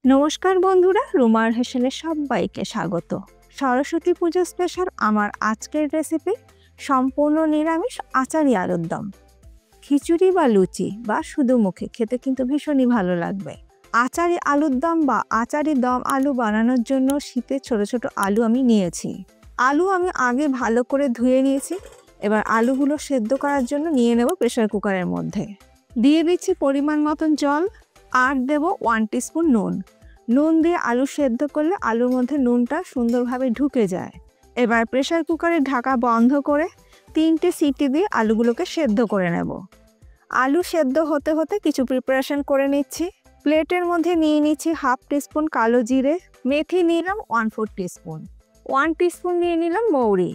নমস্কার বন্ধুরা, রুমার হেসেলে সবাইকে স্বাগত। সরস্বতী পুজো স্পেশাল আমার আজকের রেসিপি সম্পূর্ণ নিরামিষ আচারি আলুর দম। খিচুড়ি বা লুচি বা শুধু মুখে খেতে কিন্তু ভীষণই ভালো লাগবে। আচারি আলুর দম বা আচারি দম আলু বানানোর জন্য শীতের ছোট ছোট আলু আমি নিয়েছি। আলু আমি আগে ভালো করে ধুয়ে নিয়েছি। এবার আলুগুলো সেদ্ধ করার জন্য নিয়ে নেব প্রেসার কুকারের মধ্যে। দিয়ে দিচ্ছি পরিমাণ মতন জল আর দেব 1 টিস্পুন নুন। নুন দিয়ে আলু সেদ্ধ করলে আলুর মধ্যে নুনটা সুন্দরভাবে ঢুকে যায়। এবার প্রেসার কুকারের ঢাকা বন্ধ করে 3টে সিটি দিয়ে আলুগুলোকে সেদ্ধ করে নেব। আলু সেদ্ধ হতে হতে কিছু প্রিপারেশন করে নিচ্ছি। প্লেটের মধ্যে নিয়ে নিচ্ছি 1/2 টিস্পুন কালো জিরে, মেথি নিলাম 1/4 টিস্পুন, 1 টিস্পুন নিয়ে নিলাম মৌরি,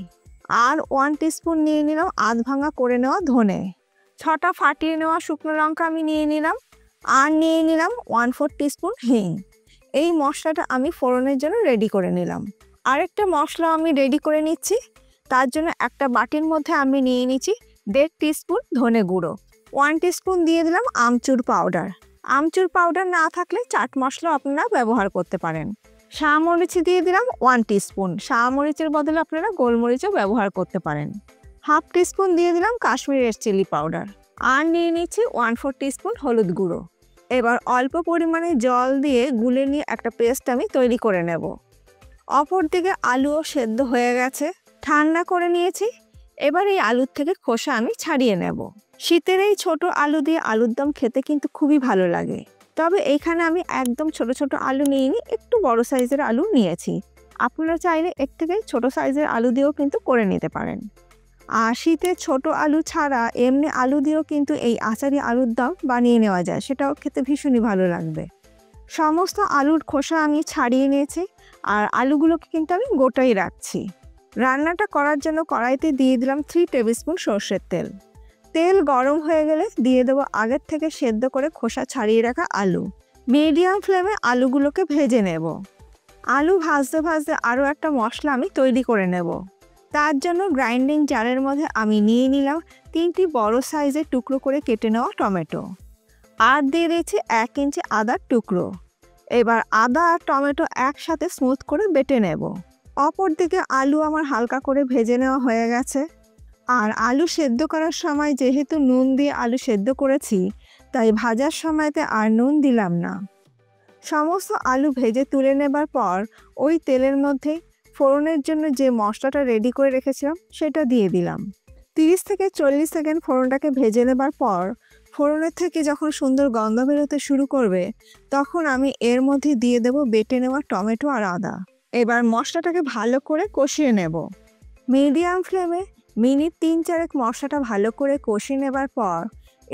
আর 1 টিস্পুন নিয়ে নিলাম আধ ভাঙা করে নেওয়া ধনে। 6টা ফাটিয়ে নেওয়া শুকনো লঙ্কা আমি নিয়ে নিলাম, আর নিয়ে নিলাম 1/4 টিস্পুন হিং। এই মশলাটা আমি ফোড়নের জন্য রেডি করে নিলাম। আরেকটা মশলা আমি রেডি করে নিচ্ছি। তার জন্য একটা বাটির মধ্যে আমি নিয়ে নিচ্ছি 1.5 টিস্পুন ধনে গুঁড়ো, 1 টিস্পুন দিয়ে দিলাম আমচুর পাউডার। আমচুর পাউডার না থাকলে চাট মশলা আপনারা ব্যবহার করতে পারেন। শাহমরিচ দিয়ে দিলাম 1 টিস্পুন, শাহমরিচের বদলে আপনারা গোলমরিচও ব্যবহার করতে পারেন। 1/2 টিস্পুন দিয়ে দিলাম কাশ্মীরি রেড চিলি পাউডার, আর নিয়ে নিচ্ছি 1/4 টিস্পুন হলুদ গুঁড়ো। এবার অল্প পরিমাণে জল দিয়ে গুলে নিয়ে একটা পেস্ট আমি তৈরি করে নেব। অপর দিকে আলুও সেদ্ধ হয়ে গেছে, ঠান্ডা করে নিয়েছি। এবার এই আলুর থেকে খোসা আমি ছাড়িয়ে নেব। শীতের এই ছোট আলু দিয়ে আলুর দম খেতে কিন্তু খুবই ভালো লাগে। তবে এইখানে আমি একদম ছোট ছোট আলু নিইনি, একটু বড় সাইজের আলু নিয়েছি। আপনারা চাইলে এর থেকে ছোট সাইজের আলু দিয়েও কিন্তু করে নিতে পারেন। আর শীতে ছোট আলু ছাড়া এমনি আলু দিয়েও কিন্তু এই আচারি আলুর দম বানিয়ে নেওয়া যায়, সেটাও খেতে ভীষণই ভালো লাগবে। সমস্ত আলুর খোসা আমি ছাড়িয়ে নিয়েছি, আর আলুগুলোকে কিন্তু আমি গোটাই রাখছি। রান্নাটা করার জন্য কড়াইতে দিয়ে দিলাম 3 টেবিল স্পুন সর্ষের তেল। তেল গরম হয়ে গেলে দিয়ে দেবো আগের থেকে সেদ্ধ করে খোসা ছাড়িয়ে রাখা আলু। মিডিয়াম ফ্লেমে আলুগুলোকে ভেজে নেব। আলু ভাজতে ভাজতে আরও একটা মশলা আমি তৈরি করে নেব। তার জন্য গ্রাইন্ডিং জারের মধ্যে আমি নিয়ে নিলাম 3টি বড় সাইজের টুকরো করে কেটে নেওয়া টমেটো, আর দিয়ে দিয়েছি 1 ইঞ্চি আদার টুকরো। এবার আদা আর টমেটো একসাথে স্মুথ করে বেটে নেব। অপর দিকে আলু আমার হালকা করে ভেজে নেওয়া হয়ে গেছে। আর আলু সেদ্ধ করার সময় যেহেতু নুন দিয়ে আলু সেদ্ধ করেছি, তাই ভাজার সময়তে আর নুন দিলাম না। সমস্ত আলু ভেজে তুলে নেবার পর ওই তেলের মধ্যে ফোড়নের জন্য যে মশলাটা রেডি করে রেখেছিলাম সেটা দিয়ে দিলাম। 30 থেকে 40 সেকেন্ড ফোড়নটাকে ভেজে নেবার পর ফোড়নের থেকে যখন সুন্দর গন্ধ বেরোতে শুরু করবে, তখন আমি এর মধ্যে দিয়ে দেব বেটে নেওয়া টমেটো আর আদা। এবার মশলাটাকে ভালো করে কষিয়ে নেব। মিডিয়াম ফ্লেমে মিনিট 3-4 মশলাটা ভালো করে কষিয়ে নেবার পর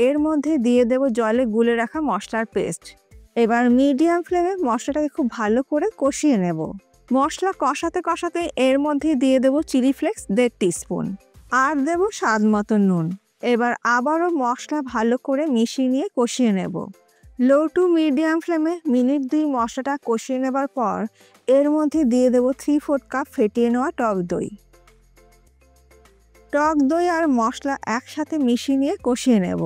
এর মধ্যে দিয়ে দেব জলে গুলে রাখা মশলার পেস্ট। এবার মিডিয়াম ফ্লেমে মশলাটাকে খুব ভালো করে কষিয়ে নেব। মশলা কষাতে কষাতে এর মধ্যে দিয়ে দেব চিলি ফ্লেক্স 1.5 টিস্পুন, আর দেব স্বাদ মতো নুন। এবার আবারও মশলা ভালো করে মিশিয়ে নিয়ে কষিয়ে নেব। লো টু মিডিয়াম ফ্লেমে মিনিট 2 মশলাটা কষিয়ে নেবার পর এর মধ্যে দিয়ে দেব 3/4 কাপ ফেটিয়ে নেওয়া টক দই। টক দই আর মশলা একসাথে মিশিয়ে নিয়ে কষিয়ে নেব।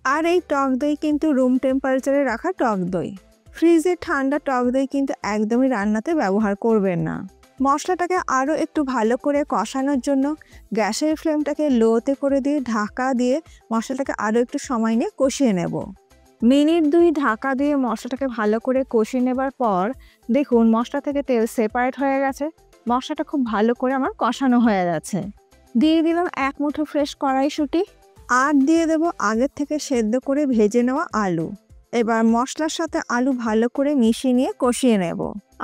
আর এই টক দই কিন্তু রুম টেম্পারেচারে রাখা টক দই। ফ্রিজে ঠান্ডা টক দই কিন্তু একদমই রান্নাতে ব্যবহার করবেন না। মশলাটাকে আরও একটু ভালো করে কষানোর জন্য গ্যাসের ফ্লেমটাকে লোতে করে দিয়ে ঢাকা দিয়ে মশলাটাকে আরও একটু সময় নিয়ে কষিয়ে নেব। মিনিট 2 ঢাকা দিয়ে মশলাটাকে ভালো করে কষিয়ে নেবার পর দেখুন মশলা থেকে তেল সেপারেট হয়ে গেছে। মশলাটা খুব ভালো করে আমার কষানো হয়ে গেছে। দিয়ে দিলাম 1 মুঠো ফ্রেশ কড়াইশুঁটি, আর দিয়ে দেব আগের থেকে সেদ্ধ করে ভেজে নেওয়া আলু। এবার মশলার সাথে আলু ভালো করে মিশিয়ে নিয়ে কষিয়ে নেব।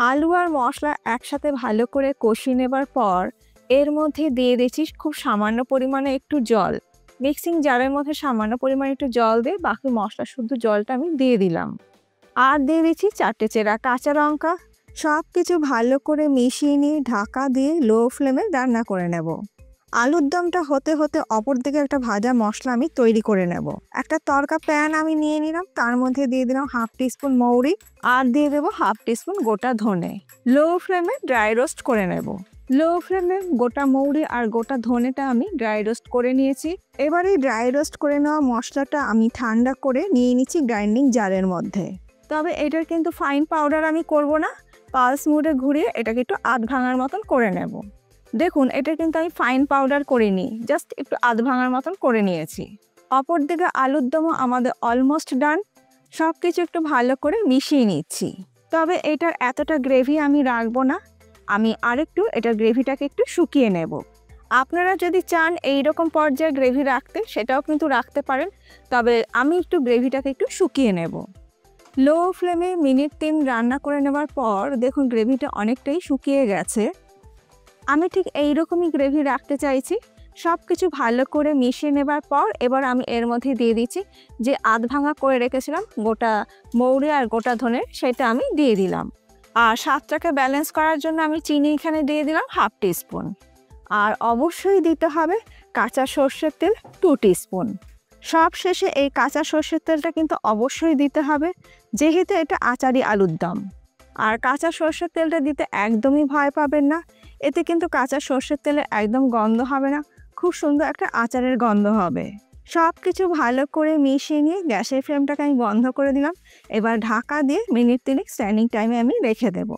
আলু আর মশলা একসাথে ভালো করে কষিয়ে নেবার পর এর মধ্যে দিয়ে দিচ্ছি খুব সামান্য পরিমাণে একটু জল। মিক্সিং জারের মধ্যে সামান্য পরিমাণে একটু জল দিয়ে বাকি মশলা শুদ্ধ জলটা আমি দিয়ে দিলাম। আর দিয়ে দিচ্ছি 4টে চেরা কাঁচা লঙ্কা। সব কিছু ভালো করে মিশিয়ে নিয়ে ঢাকা দিয়ে লো ফ্লেমে রান্না করে নেব। আলুর দমটা হতে হতে অপর দিকে একটা ভাজা মশলা আমি তৈরি করে নেব। একটা তড়কা প্যান আমি নিয়ে নিলাম, তার মধ্যে দিয়ে দিলাম 1/2 টিস্পুন মৌরি, আর দিয়ে দেবো 1/2 টিস্পুন গোটা ধনে। লো ফ্লেমে ড্রাই রোস্ট করে নেব। লো ফ্লেমে গোটা মৌরি আর গোটা ধনেটা আমি ড্রাই রোস্ট করে নিয়েছি। এবার এই ড্রাই রোস্ট করে নেওয়া মশলাটা আমি ঠান্ডা করে নিয়ে নিচ্ছি গ্রাইন্ডিং জারের মধ্যে। তবে এটার কিন্তু ফাইন পাউডার আমি করব না, পালস মুডে ঘুরিয়ে এটাকে একটু আধ ভাঙার মতন করে নেব। দেখুন এটা কিন্তু আমি ফাইন পাউডার করিনি, জাস্ট একটু আধ ভাঙার মতন করে নিয়েছি। অপরদিকে আলুর দমও আমাদের অলমোস্ট ডান। সব কিছু একটু ভালো করে মিশিয়ে নিচ্ছি। তবে এটার এতটা গ্রেভি আমি রাখবো না, আমি আরেকটু এটার গ্রেভিটাকে একটু শুকিয়ে নেব। আপনারা যদি চান এই রকম পর্যায়ে গ্রেভি রাখতে সেটাও কিন্তু রাখতে পারেন, তবে আমি একটু গ্রেভিটাকে একটু শুকিয়ে নেব। লো ফ্লেমে মিনিট 3 রান্না করে নেওয়ার পর দেখুন গ্রেভিটা অনেকটাই শুকিয়ে গেছে। আমি ঠিক এই রকমই গ্রেভি রাখতে চাইছি। সব কিছু ভালো করে মিশিয়ে নেবার পর এবার আমি এর মধ্যে দিয়ে দিচ্ছি যে আধ ভাঙা করে রেখেছিলাম গোটা মৌরি আর গোটা ধনে, সেটা আমি দিয়ে দিলাম। আর স্বাদটাকে ব্যালেন্স করার জন্য আমি চিনি এখানে দিয়ে দিলাম 1/2 টিস্পুন। আর অবশ্যই দিতে হবে কাঁচা সর্ষের তেল 2 টিস্পুন। সব শেষে এই কাঁচা সর্ষের তেলটা কিন্তু অবশ্যই দিতে হবে, যেহেতু এটা আচারি আলুর দম। আর কাঁচা সর্ষের তেলটা দিতে একদমই ভয় পাবেন না, এতে কিন্তু কাঁচা সর্ষের তেলের একদম গন্ধ হবে না, খুব সুন্দর একটা আচারের গন্ধ হবে। সব কিছু ভালো করে মিশিয়ে নিয়ে গ্যাসের ফ্লেমটাকে আমি বন্ধ করে দিলাম। এবার ঢাকা দিয়ে মিনিট 3 স্ট্যান্ডিং টাইমে আমি রেখে দেব।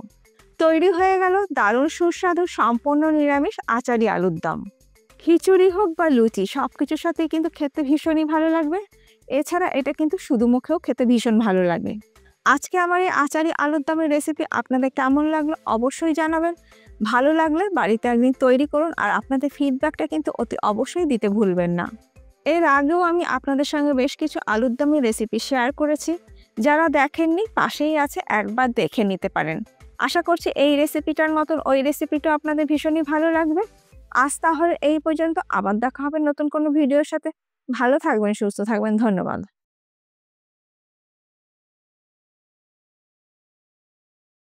তৈরি হয়ে গেল দারুণ সুস্বাদু সম্পূর্ণ নিরামিষ আচারি আলুর দম। খিচুড়ি হোক বা লুচি, সব কিছুর সাথেই কিন্তু খেতে ভীষণই ভালো লাগবে। এছাড়া এটা কিন্তু শুধু মুখেও খেতে ভীষণ ভালো লাগে। আজকে আমার এই আচারি আলুর দমের রেসিপি আপনাদের কেমন লাগলো অবশ্যই জানাবেন। ভালো লাগলে বাড়িতে একদিন তৈরি করুন, আর আপনাদের ফিডব্যাকটা কিন্তু অতি অবশ্যই দিতে ভুলবেন না। এর আগেও আমি আপনাদের সঙ্গে বেশ কিছু আলুর দমের রেসিপি শেয়ার করেছি, যারা দেখেননি পাশেই আছে, একবার দেখে নিতে পারেন। আশা করছি এই রেসিপিটার মতন ওই রেসিপিটাও আপনাদের ভীষণই ভালো লাগবে। আজ তাহলে এই পর্যন্ত, আবার দেখা হবে নতুন কোনো ভিডিওর সাথে। ভালো থাকবেন, সুস্থ থাকবেন, ধন্যবাদ।